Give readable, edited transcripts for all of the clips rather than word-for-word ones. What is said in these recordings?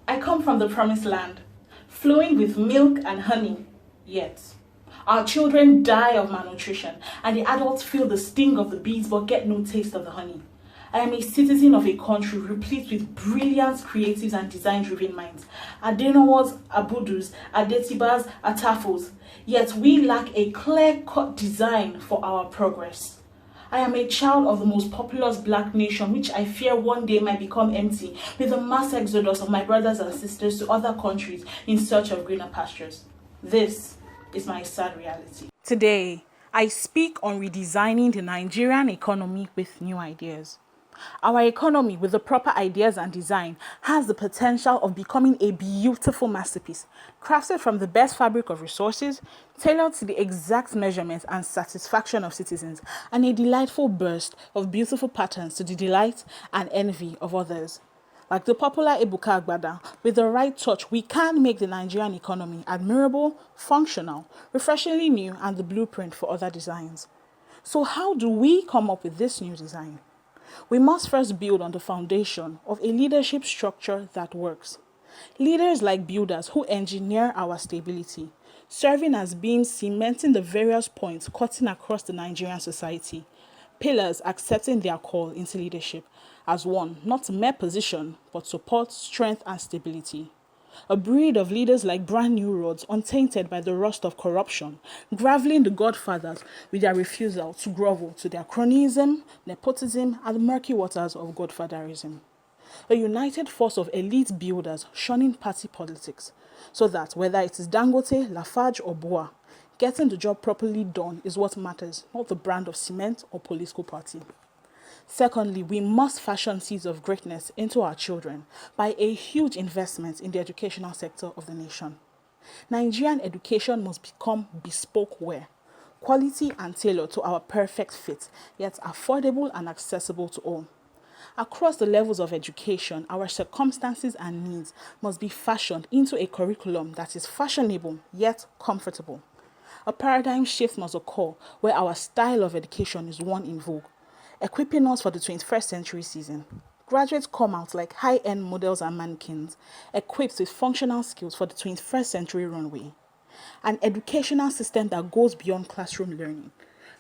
I come from the promised land, flowing with milk and honey, yet our children die of malnutrition, and the adults feel the sting of the bees but get no taste of the honey. I am a citizen of a country replete with brilliant creatives and design-driven minds. Adenowas, Abudus, Adetibas, Atafos. Yet we lack a clear-cut design for our progress. I am a child of the most populous black nation, which I fear one day might become empty with the mass exodus of my brothers and sisters to other countries in search of greener pastures. This is my sad reality. Today, I speak on redesigning the Nigerian economy with new ideas. Our economy, with the proper ideas and design, has the potential of becoming a beautiful masterpiece, crafted from the best fabric of resources, tailored to the exact measurements and satisfaction of citizens, and a delightful burst of beautiful patterns to the delight and envy of others. Like the popular Ebuka Agbada, with the right touch, we can make the Nigerian economy admirable, functional, refreshingly new, and the blueprint for other designs. So how do we come up with this new design? We must first build on the foundation of a leadership structure that works. Leaders like builders who engineer our stability, serving as beams cementing the various points cutting across the Nigerian society. Pillars accepting their call into leadership as one, not mere position, but support, strength, and stability. A breed of leaders like brand new roads, untainted by the rust of corruption, graveling the godfathers with their refusal to grovel to their cronyism, nepotism, and the murky waters of godfatherism. A united force of elite builders shunning party politics, so that whether it is Dangote, Lafarge, or Boa, getting the job properly done is what matters, not the brand of cement or political party. Secondly, we must fashion seeds of greatness into our children by a huge investment in the educational sector of the nation. Nigerian education must become bespoke wear, quality and tailored to our perfect fit, yet affordable and accessible to all. Across the levels of education, our circumstances and needs must be fashioned into a curriculum that is fashionable yet comfortable. A paradigm shift must occur where our style of education is one in vogue, equipping us for the 21st century season. Graduates come out like high-end models and mannequins, equipped with functional skills for the 21st century runway. An educational system that goes beyond classroom learning.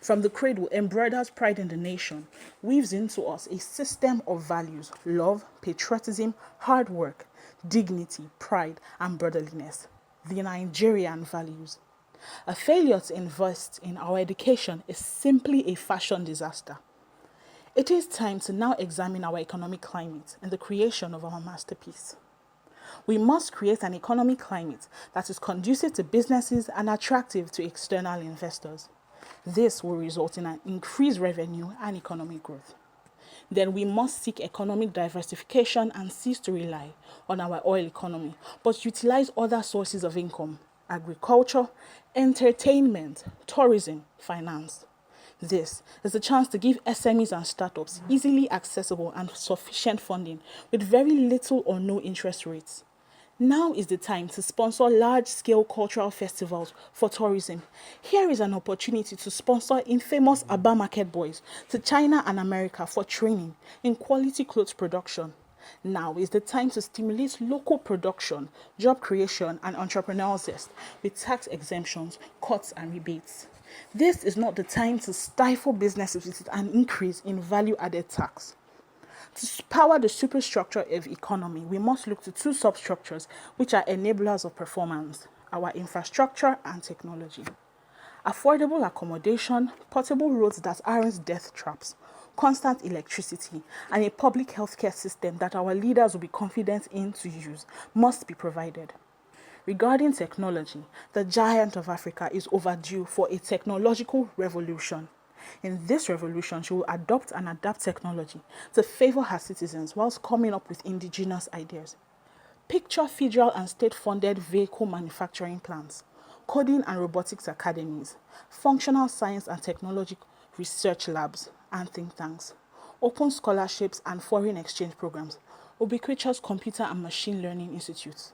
From the cradle, embroiders pride in the nation, weaves into us a system of values, love, patriotism, hard work, dignity, pride, and brotherliness. The Nigerian values. A failure to invest in our education is simply a fashion disaster. It is time to now examine our economic climate and the creation of our masterpiece. We must create an economic climate that is conducive to businesses and attractive to external investors. This will result in an increased revenue and economic growth. Then we must seek economic diversification and cease to rely on our oil economy, but utilize other sources of income: agriculture, entertainment, tourism, finance. This is a chance to give SMEs and startups easily accessible and sufficient funding with very little or no interest rates. Now is the time to sponsor large-scale cultural festivals for tourism. Here is an opportunity to sponsor infamous Aba Market Boys to China and America for training in quality clothes production. Now is the time to stimulate local production, job creation, and entrepreneurial zest with tax exemptions, cuts, and rebates. This is not the time to stifle businesses with an increase in value-added tax. To power the superstructure of economy, we must look to two substructures which are enablers of performance: our infrastructure and technology. Affordable accommodation, portable roads that aren't death traps, constant electricity, and a public healthcare system that our leaders will be confident in to use must be provided. Regarding technology, the giant of Africa is overdue for a technological revolution. In this revolution, she will adopt and adapt technology to favor her citizens whilst coming up with indigenous ideas. Picture federal and state-funded vehicle manufacturing plants, coding and robotics academies, functional science and technology research labs and think tanks, open scholarships and foreign exchange programs, ubiquitous computer and machine learning institutes.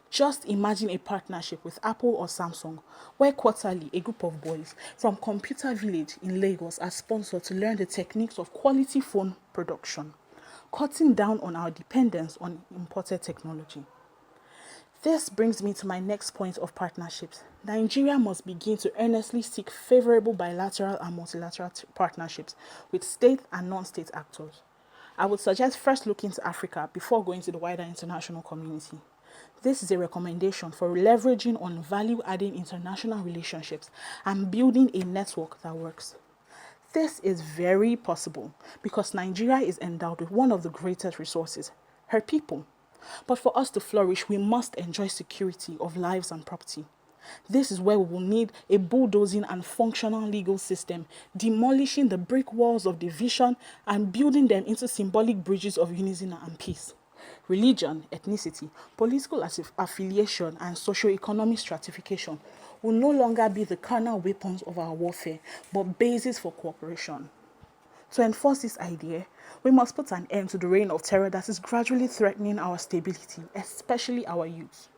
Just imagine a partnership with Apple or Samsung, where quarterly a group of boys from Computer Village in Lagos are sponsored to learn the techniques of quality phone production, cutting down on our dependence on imported technology. This brings me to my next point of partnerships. Nigeria must begin to earnestly seek favorable bilateral and multilateral partnerships with state and non-state actors. I would suggest first looking to Africa before going to the wider international community. This is a recommendation for leveraging on value-adding international relationships and building a network that works. This is very possible because Nigeria is endowed with one of the greatest resources, her people. But for us to flourish, we must enjoy security of lives and property. This is where we will need a bulldozing and functional legal system, demolishing the brick walls of division and building them into symbolic bridges of unity and peace. Religion, ethnicity, political affiliation, and socio-economic stratification will no longer be the carnal weapons of our warfare, but bases for cooperation. To enforce this idea, we must put an end to the reign of terror that is gradually threatening our stability, especially our youth.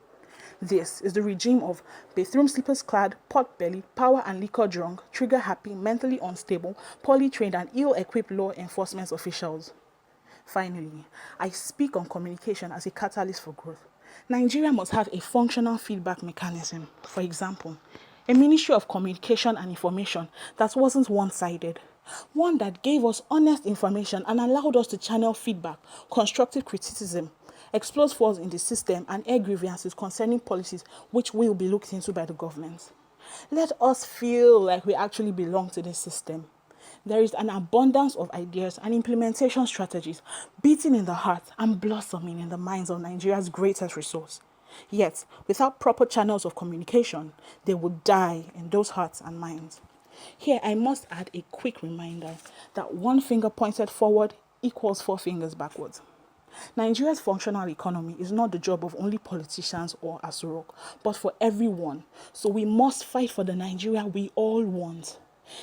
This is the regime of bathroom slippers clad, pot-bellied, power and liquor drunk, trigger-happy, mentally unstable, poorly trained and ill-equipped law enforcement officials. Finally, I speak on communication as a catalyst for growth. Nigeria must have a functional feedback mechanism. For example, a Ministry of Communication and Information that wasn't one-sided. One that gave us honest information and allowed us to channel feedback, constructive criticism, expose flaws in the system, and air grievances concerning policies which will be looked into by the government. Let us feel like we actually belong to this system. There is an abundance of ideas and implementation strategies beating in the heart and blossoming in the minds of Nigeria's greatest resource. Yet, without proper channels of communication, they would die in those hearts and minds. Here, I must add a quick reminder that one finger pointed forward equals four fingers backwards. Nigeria's functional economy is not the job of only politicians or Asurok, but for everyone. So we must fight for the Nigeria we all want.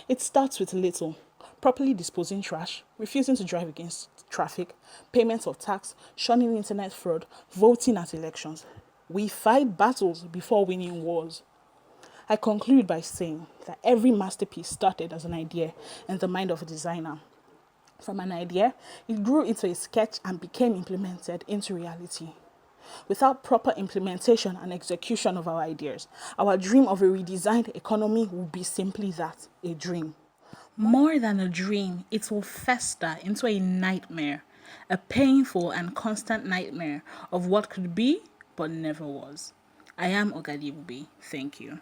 It starts with little: properly disposing trash, refusing to drive against traffic, payments of tax, shunning internet fraud, voting at elections. We fight battles before winning wars. I conclude by saying that every masterpiece started as an idea in the mind of a designer. From an idea, it grew into a sketch and became implemented into reality. Without proper implementation and execution of our ideas, our dream of a redesigned economy will be simply that, a dream. More than a dream, it will fester into a nightmare, a painful and constant nightmare of what could be but never was. I am Ogadibubi. Thank you.